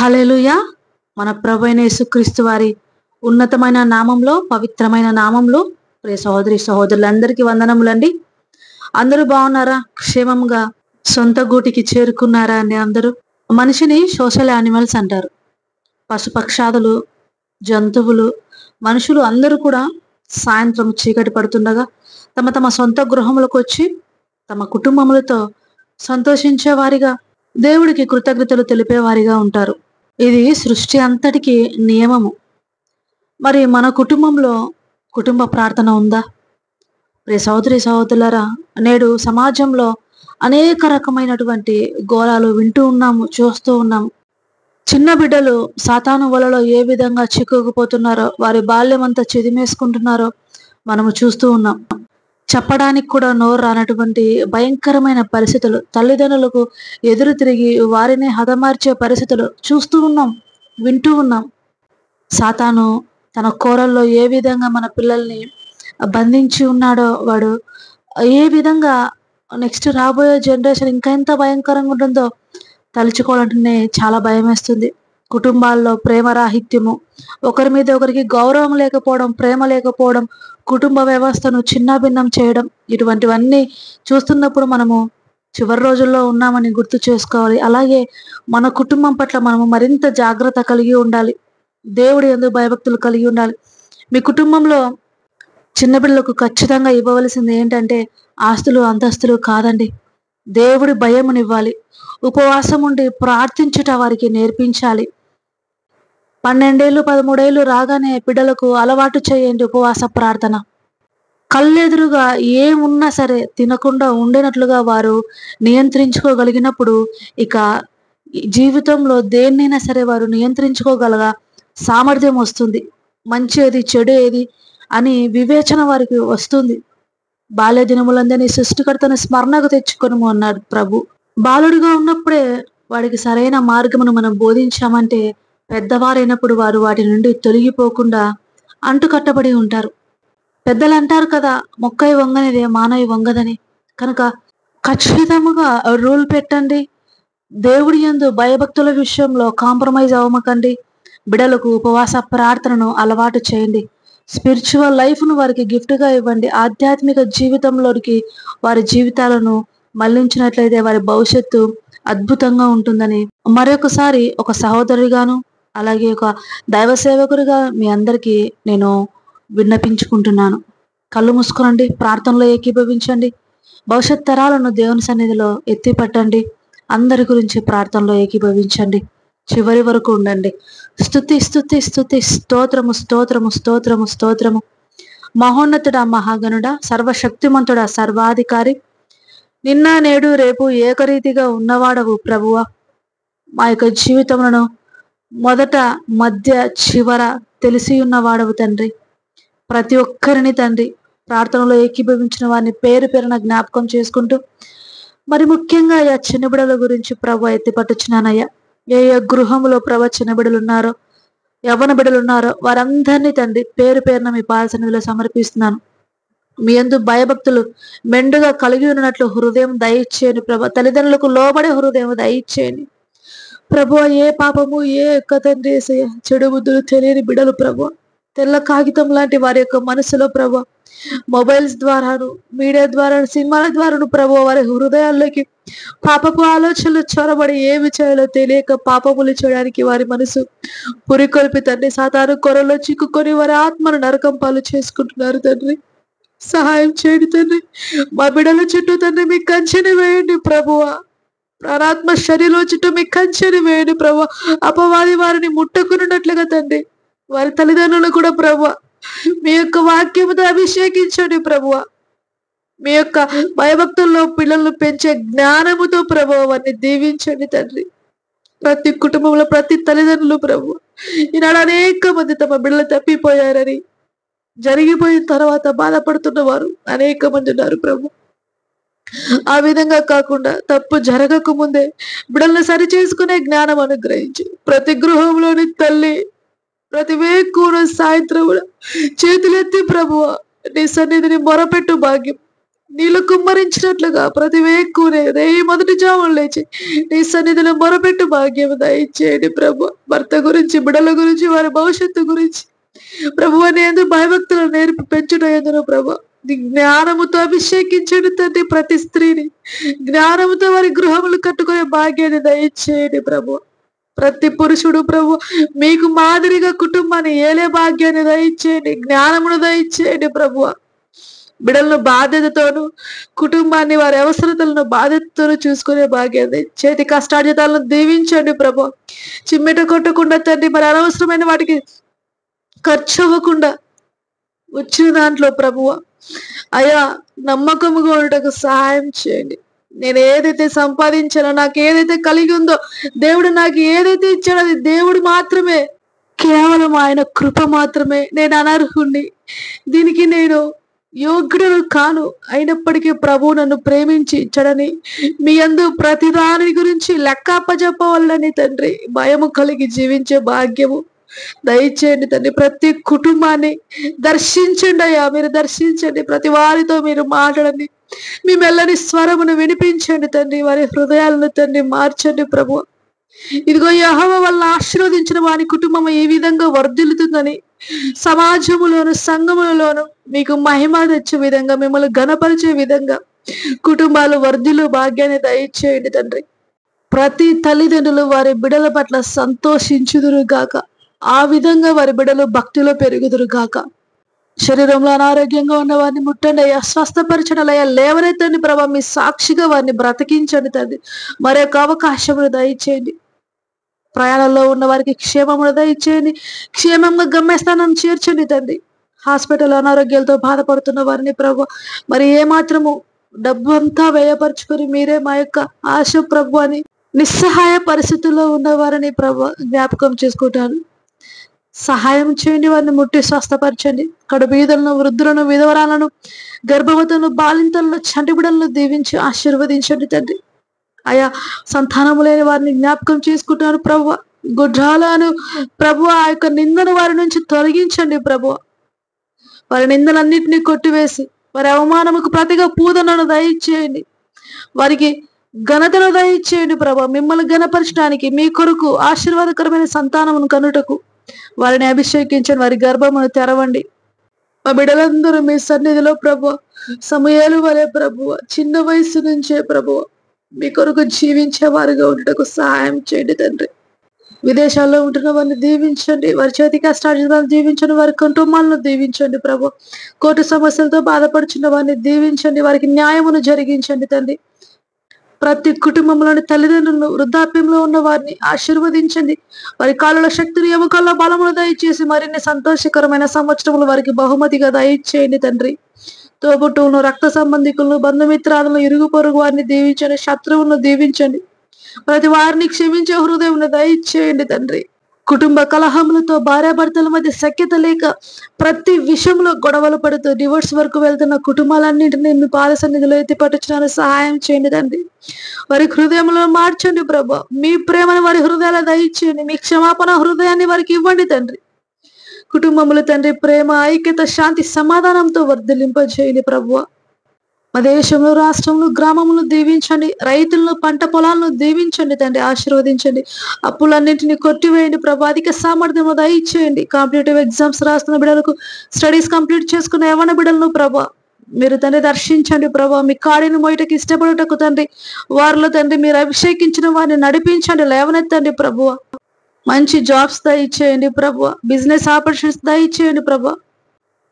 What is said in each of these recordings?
హల్లెలూయా. మన ప్రభువైన యేసుక్రీస్తు వారి ఉన్నతమైన నామంలో, పవిత్రమైన నామంలో ప్రియ సహోదరి సహోదరులందరికీ వందనములండి. అందరూ బాగున్నారా? క్షేమంగా సొంత గూటికి చేరుకున్నారా అండి అందరూ? మనిషిని సోషల్ యానిమల్స్ అంటారు. పశుపక్షాదులు, జంతువులు, మనుషులు అందరూ కూడా సాయంత్రం చీకటి పడుతుండగా తమ తమ సొంత గృహములకు వచ్చి తమ కుటుంబములతో సంతోషించే వారిగా, దేవుడికి కృతజ్ఞతలు తెలిపేవారిగా ఉంటారు. ఇది సృష్టి అంతటికి నియమము. మరి మన కుటుంబంలో కుటుంబ ప్రార్థన ఉందా? ప్రియ సహోదరి సహోదరులారా, నేడు సమాజంలో అనేక రకమైనటువంటి ఘోరాలు వింటూ ఉన్నాము, చూస్తూ ఉన్నాము. చిన్న బిడ్డలు సాతాను వలలో ఏ విధంగా చిక్కుకుపోతున్నారో, వారి బాల్యం అంతా చిదిమేసుకుంటున్నారో మనము చూస్తూ ఉన్నాం. చెప్పడానికి కూడా నోరు రానటువంటి భయంకరమైన పరిస్థితులు, తల్లిదండ్రులకు ఎదురు తిరిగి వారిని హతమార్చే పరిస్థితులు చూస్తూ ఉన్నాం, వింటూ ఉన్నాం. సాతాను తన కోరల్లో ఏ విధంగా మన పిల్లల్ని బంధించి ఉన్నాడో, వాడు ఏ విధంగా నెక్స్ట్ రాబోయే జనరేషన్ ఇంకా ఎంత భయంకరంగా ఉంటుందో తలుచుకోవాలంటేనే చాలా భయం వేస్తుంది. కుటుంబాల్లో ప్రేమ రాహిత్యము, ఒకరి మీద ఒకరికి గౌరవం లేకపోవడం, ప్రేమ లేకపోవడం, కుటుంబ వ్యవస్థను చిన్నాభిన్నం చేయడం, ఇటువంటివన్నీ చూస్తున్నప్పుడు మనము చివరి రోజుల్లో ఉన్నామని గుర్తు చేసుకోవాలి. అలాగే మన కుటుంబం పట్ల మనము మరింత జాగ్రత్త కలిగి ఉండాలి. దేవుడి యందు భయభక్తులు కలిగి ఉండాలి. మీ కుటుంబంలో చిన్నపిల్లలకు ఖచ్చితంగా ఇవ్వవలసింది ఏంటంటే ఆస్తులు, అంతస్తులు కాదండి. దేవుడి భయమునివ్వాలి. ఉపవాసం ఉండి ప్రార్థించుట వారికి నేర్పించాలి. 12 ఏళ్ళు 13 ఏళ్ళు రాగానే బిడ్డలకు అలవాటు చేయండి ఉపవాస ప్రార్థన. కళ్ళెదురుగా ఏమున్నా సరే తినకుండా ఉండినట్లుగా వారు నియంత్రించుకోగలిగినప్పుడు ఇక జీవితంలో దేన్నైనా సరే వారు నియంత్రించుకోగలగా సామర్థ్యం వస్తుంది. మంచి ఏది, చెడు ఏది అని వివేచన వారికి వస్తుంది. బాల్య దినములందని సృష్టికర్తను స్మరణకు తెచ్చుకొనుము అన్నాడు ప్రభు. బాలుడిగా ఉన్నప్పుడే వాడికి సరైన మార్గమును మనం బోధించామంటే పెద్దవారైనప్పుడు వారు వాటి నుండి తొలగిపోకుండా అంటుకట్టబడి ఉంటారు. పెద్దలు అంటారు కదా, మొక్కై వంగనిదే మానవి వంగదని. కనుక ఖచ్చితముగా రూల్ పెట్టండి. దేవుడి యందు భయభక్తుల విషయంలో కాంప్రమైజ్ అవ్వమకండి. బిడలకు ఉపవాస ప్రార్థనను అలవాటు చేయండి. స్పిరిచువల్ లైఫ్ను వారికి గిఫ్ట్గా ఇవ్వండి. ఆధ్యాత్మిక జీవితంలోనికి వారి జీవితాలను మళ్లించినట్లయితే వారి భవిష్యత్తు అద్భుతంగా ఉంటుందని మరొకసారి ఒక సహోదరిగాను, అలాగే ఒక దైవ సేవకుడిగా మీ అందరికీ నేను విన్నపించుకుంటున్నాను. కళ్ళు మూసుకోనండి, ప్రార్థనలో ఏకీభవించండి. భవిష్యత్ తరాలను దేవుని సన్నిధిలో ఎత్తిపట్టండి. అందరి గురించి ప్రార్థనలో ఏకీభవించండి. చివరి వరకు ఉండండి. స్తుతి స్తుతి స్తుతి, స్తోత్రము స్తోత్రము స్తోత్రము స్తోత్రము. మహోన్నతుడా, మహాగణుడా, సర్వశక్తిమంతుడా, సర్వాధికారి, నిన్న నేడు రేపు ఏకరీతిగా ఉన్నవాడవు ప్రభువా. మా యొక్క జీవితములను మొదట మధ్య చివర తెలిసి ఉన్నవాడవు తండ్రి. ప్రతి ఒక్కరిని తండ్రి ప్రార్థనలో ఏకీభవించిన వారిని పేరు పేరున జ్ఞాపకం చేసుకుంటూ, మరి ముఖ్యంగా ఆ చిన్నబిడల గురించి ప్రభు ఎత్తిపట్టుచున్నానయ్యా. ఏ ఏ గృహంలో ప్రభు చిన్నబిడలు ఉన్నారో, యవ్వన బిడలు ఉన్నారో వారందరినీ తండ్రి పేరు పేరున మీ పాద సన్నిధిలో సమర్పిస్తున్నాను. మీ యందు భయభక్తులు మెండుగా కలిగి ఉన్నట్లు హృదయం దయచేయండి ప్రభు. తల్లిదండ్రులకు లోబడే హృదయం దయచేయండి ప్రభు. ఏ పాపము, ఏ యొక్క తండ్రి యేసయ్య చెడు బుద్ధులు తెలియని బిడలు ప్రభు. తెల్ల కాగితం లాంటి వారి యొక్క మనసులో ప్రభు, మొబైల్స్ ద్వారాను, మీడియా ద్వారా, సినిమాల ద్వారాను ప్రభు వారి హృదయాల్లోకి పాపపు ఆలోచనలు చొరబడి ఏమి చేయాలో తెలియక పాపములు చేయడానికి వారి మనసు పురికొల్పి తండ్రి సాతాను కొరలో చిక్కుకొని వారి ఆత్మను నరకం పాలు చేసుకుంటున్నారు తండ్రి. సహాయం చేయండి తండ్రి. మా బిడ్డల చుట్టూ తండ్రి మీ కంచెని వేయండి ప్రభువా. ప్రాణాత్మ శరీరం చుట్టూ మీ కంచెని వేయండి ప్రభు. అపవాది వారిని ముట్టకున్నట్లుగా తండ్రి వారి తల్లిదండ్రులు కూడా ప్రభు మీ యొక్క వాక్యముతో అభిషేకించండి ప్రభువ. మీ యొక్క భయభక్తుల్లో పిల్లలను పెంచే జ్ఞానముతో ప్రభు వారిని దీవించండి తండ్రి. ప్రతి కుటుంబంలో ప్రతి తల్లిదండ్రులు ప్రభు ఈనాడు అనేక మంది తమ బిడ్డలు తప్పిపోయారని, జరిగిపోయిన తర్వాత బాధపడుతున్న వారు అనేక మంది ఉన్నారు ప్రభు. ఆ విధంగా కాకుండా తప్పు జరగక ముందే బిడ్డలను సరి చేసుకునే జ్ఞానం అనుగ్రహించి ప్రతి గృహంలోని తల్లి ప్రతి వేకువ సాయంత్రం చేతులెత్తి ప్రభువ నీ సన్నిధిని మొరపెట్టు భాగ్యం నీళ్ళు కుమ్మరించినట్లుగా ప్రతి వేక్కునే రే మొదటి జామున లేచి నీ సన్నిధిలో మొరపెట్టు భాగ్యం దయచేయండి ప్రభు. భర్త గురించి, బిడ్డల గురించి, వారి భవిష్యత్తు గురించి ప్రభు అనేది భయభక్తులు నేర్పి పెంచుట ఎందును ప్రభు. నీ జ్ఞానముతో అభిషేకించండి తండ్రి. ప్రతి స్త్రీని జ్ఞానముతో వారి గృహములు కట్టుకునే భాగ్యాన్ని దయచేయండి ప్రభు. ప్రతి పురుషుడు ప్రభు మీకు మాదిరిగా కుటుంబాన్ని ఏలే భాగ్యాన్ని దయచేయండి, జ్ఞానమును దయచేయండి ప్రభు. బిడ్డలను బాధ్యతతోను, కుటుంబాన్ని వారి అవసరతలను బాధ్యతతోను చూసుకునే భాగ్యాన్ని, చేతి కష్టార్జితాలను దీవించండి ప్రభు. చిమ్మెట కొట్టకుండా తండ్రి, మరి అనవసరమైన వాటికి ఖర్చు అవ్వకుండా వచ్చిన దాంట్లో ప్రభువ అయా నమ్మకముగా ఉండటకు సహాయం చేయండి. నేను ఏదైతే సంపాదించానో, నాకు ఏదైతే కలిగి ఉందో, దేవుడు నాకు ఏదైతే ఇచ్చాడో అది దేవుడు మాత్రమే, కేవలం ఆయన కృప మాత్రమే. నేను అనర్హుణ్ణి, దీనికి నేను యోగ్యుడను కాను. అయినప్పటికీ ప్రభు నన్ను ప్రేమించి ఇచ్చడని మీ యందు ప్రతిదాని గురించి లెక్క అప్పజెప్పవాలని తండ్రి భయము కలిగి జీవించే భాగ్యము దయచేయండి తండ్రి. ప్రతి కుటుంబాన్ని దర్శించండి అయ్యా, మీరు దర్శించండి. ప్రతి వారితో మీరు మాట్లాడండి. మీ మెల్లని స్వరమును వినిపించండి తండ్రి. వారి హృదయాలను తండ్రి మార్చండి ప్రభు. ఇదిగో యెహోవా వల్ల ఆశీర్వదించిన వారి కుటుంబం ఈ విధంగా వర్ధిల్లుతుందని, సమాజములోను సంఘములలోను మీకు మహిమ తెచ్చే విధంగా, మిమ్మల్ని ఘనపరిచే విధంగా కుటుంబాలు వర్ధిల్లు భాగ్యాన్ని దయచేయండి తండ్రి. ప్రతి తల్లిదండ్రులు వారి బిడ్డల పట్ల సంతోషించుదురు గాక, ఆ విధంగా వారి బిడ్డలు భక్తిలో పెరుగుదురు గాక. శరీరంలో అనారోగ్యంగా ఉన్న వారిని ముట్టండి అయ్యా, స్వస్థపరచండి అయ్యా, లేవనెత్తండి ప్రభా. మీ సాక్షిగా వారిని బ్రతికించండి తండ్రి. మరొక అవకాశమును దయచేయండి. ప్రయాణంలో ఉన్న వారికి క్షేమమును దయచేయండి. క్షేమంగా గమ్యస్థానం చేర్చండి తండ్రి. హాస్పిటల్ అనారోగ్యాలతో బాధపడుతున్న వారిని ప్రభు, మరి ఏమాత్రము డబ్బు అంతా వ్యయపరుచుకొని మీరే మా యొక్క ఆశ ప్రభు అని నిస్సహాయ పరిస్థితుల్లో ఉన్న వారిని ప్రభు జ్ఞాపకం చేసుకుంటాను. సహాయం చేయండి, వారిని ముట్టి స్వస్థపరచండి. కడుబీదలను, వృద్ధులను, విధవరాలను, గర్భవతులను, బాలింతలను, చంటి బిడ్డలను దీవించి ఆశీర్వదించండి తండ్రి. అయా సంతానము లేని వారిని జ్ఞాపకం చేసుకుంటున్నారు ప్రభు. గుడ్రాలను ప్రభు ఆ యొక్క నిందను వారి నుంచి తొలగించండి ప్రభు. వారి నిందలన్నింటినీ కొట్టివేసి వారి అవమానముకు ప్రతిగా పూదనను దయచేయండి. వారికి ఘనతను దయచేయండి ప్రభు. మిమ్మల్ని ఘనపరచడానికి, మీ కొరకు ఆశీర్వాదకరమైన సంతానమును కనుటకు వారిని అభిషేకించండి. వారి గర్భమును తెరవండి. మా బిడ్డలందరూ మీ సన్నిధిలో ప్రభు సమూయేలు వలె ప్రభు చిన్న వయసు నుంచే ప్రభు మీ కొరకు జీవించే వారిగా ఉండటకు సహాయం చేయండి తండ్రి. విదేశాల్లో ఉంటున్న వారిని దీవించండి. వారి చేతి కష్టార్జితాలను దీవించండి. వారి కుటుంబాలను దీవించండి ప్రభు. కోర్టు సమస్యలతో బాధపడుచున్న వారిని దీవించండి. వారికి న్యాయమును జరిగించండి తండ్రి. ప్రతి కుటుంబంలోని తల్లిదండ్రులను, వృద్ధాప్యంలో ఉన్న వారిని ఆశీర్వదించండి. వారి కాళ్ళలో శక్తిని, ఎముకల్లో బలమును దయచేసి మరిన్ని సంతోషకరమైన సంవత్సరములు వారికి బహుమతిగా దయచేయండి తండ్రి. తోబుట్టువులను, రక్త సంబంధికులను, బంధుమిత్రాలను, ఇరుగు పొరుగు వారిని దీవించండి. శత్రువులను దీవించండి. ప్రతి వారిని క్షమించే హృదయం దయచేయండి తండ్రి. కుటుంబ కలహములతో, భార్యాభర్తల మధ్య సఖ్యత లేక ప్రతి విషయంలో గొడవలు పడుతూ డివోర్స్ వరకు వెళ్తున్న కుటుంబాలన్నింటినీ మీ పాద సన్నిధిలో ఎత్తి పట్టుచున్నాను. సహాయం చేయండి తండ్రి. వారి హృదయంలో మార్చండి ప్రభు. మీ ప్రేమను వారి హృదయాల దయచేయండి. మీ క్షమాపణ హృదయాన్ని వారికి ఇవ్వండి తండ్రి. కుటుంబములు తండ్రి ప్రేమ, ఐక్యత, శాంతి, సమాధానంతో వర్ధిల్లింపజేయండి ప్రభు. మా దేశంలో, రాష్ట్రంలో, గ్రామములను దీవించండి. రైతులను, పంట పొలాలను దీవించండి తండ్రి. ఆశీర్వదించండి. అప్పులన్నింటినీ కొట్టివేయండి ప్రభు. అధిక సామర్థ్యము దయచేయండి. కాంపిటేటివ్ ఎగ్జామ్స్ రాస్తున్న బిడ్డలకు, స్టడీస్ కంప్లీట్ చేసుకున్న యవ్వన బిడ్డలను ప్రభు మీరు తండ్రి దర్శించండి ప్రభు. మీ కాడిని మోయటకు ఇష్టపడటకు తండ్రి వారిలో తండ్రి మీరు అభిషేకించిన వారిని నడిపించండి, లేవనెత్తండి ప్రభు. మంచి జాబ్స్ దయచేయండి ప్రభు. బిజినెస్ ఆపర్చునిటీస్ దయచేయండి ప్రభు.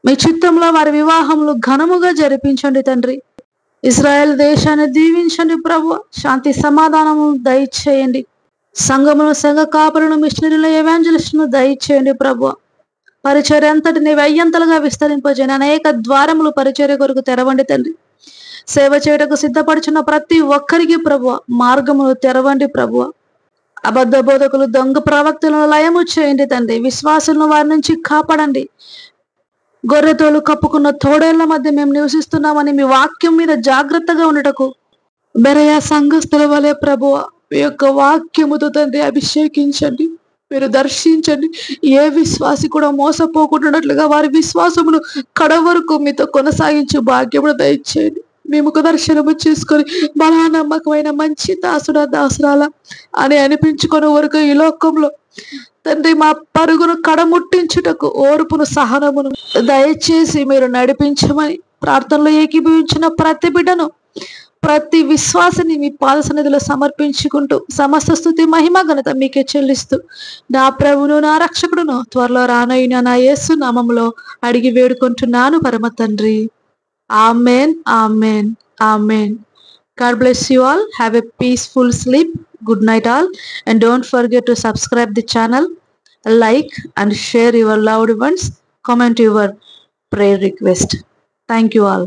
మీ చిత్తంలో వారి వివాహములు ఘనముగా జరిపించండి తండ్రి. ఇశ్రాయేల్ దేశాన్ని దీవించండి ప్రభు. శాంతి సమాధానము దయచేయండి. సంఘమును, సంఘ కాపరులను, మిషనరీలు, ఎవాంజలిస్టులను దయచేయండి ప్రభు. పరిచర్య అంతటిని వెయ్యంతలుగా విస్తరింపజేయండి. అనేక ద్వారములు పరిచర్య కొరకు తెరవండి తండ్రి. సేవ చేయటకు సిద్ధపడుచున్న ప్రతి ఒక్కరికి ప్రభు మార్గములు తెరవండి ప్రభు. అబద్ధ బోధకులు, దొంగ ప్రవక్తలను లయము చేయండి తండ్రి. విశ్వాసులను వారి నుంచి కాపాడండి. గొర్రెతోలు కప్పుకున్న తోడేళ్ల మధ్య మేము నివసిస్తున్నామని మీ వాక్యం మీద జాగ్రత్తగా ఉండటకు బెరయ సంఘస్థుల వలె ప్రభువ మీ యొక్క వాక్యముతో తండ్రి అభిషేకించండి. మీరు దర్శించండి. ఏ విశ్వాసి కూడా మోసపోకుండాట్లుగా వారి విశ్వాసమును కడ వరకు మీతో కొనసాగించు భాగ్యమును దయచేయండి. మీ ముఖ దర్శనము చేసుకొని బలా నమ్మకమైన మంచి దాసుడా దాసురాల అని అనిపించుకునే వరకు ఈ లోకంలో తండ్రి మా పరుగును కడముట్టించుటకు ఓర్పును సహనమును దయచేసి మీరు నడిపించమని ప్రార్థనలో ఏకీభవించిన ప్రతి బిడ్డను ప్రతి విశ్వాసని మీ పాద సన్నిధిలో సమర్పించుకుంటూ సమస్త స్తుతి మహిమ ఘనత మీకే చెల్లిస్తూ నా ప్రభును నా రక్షకుడును త్వరలో రానైన నా యేసు నామములో అడిగి వేడుకుంటున్నాను పరమ తండ్రి. Amen amen amen. God bless you all. Have a peaceful sleep. Good night all. And don't forget to subscribe the channel, like and share your loved ones, comment your prayer request. Thank you all.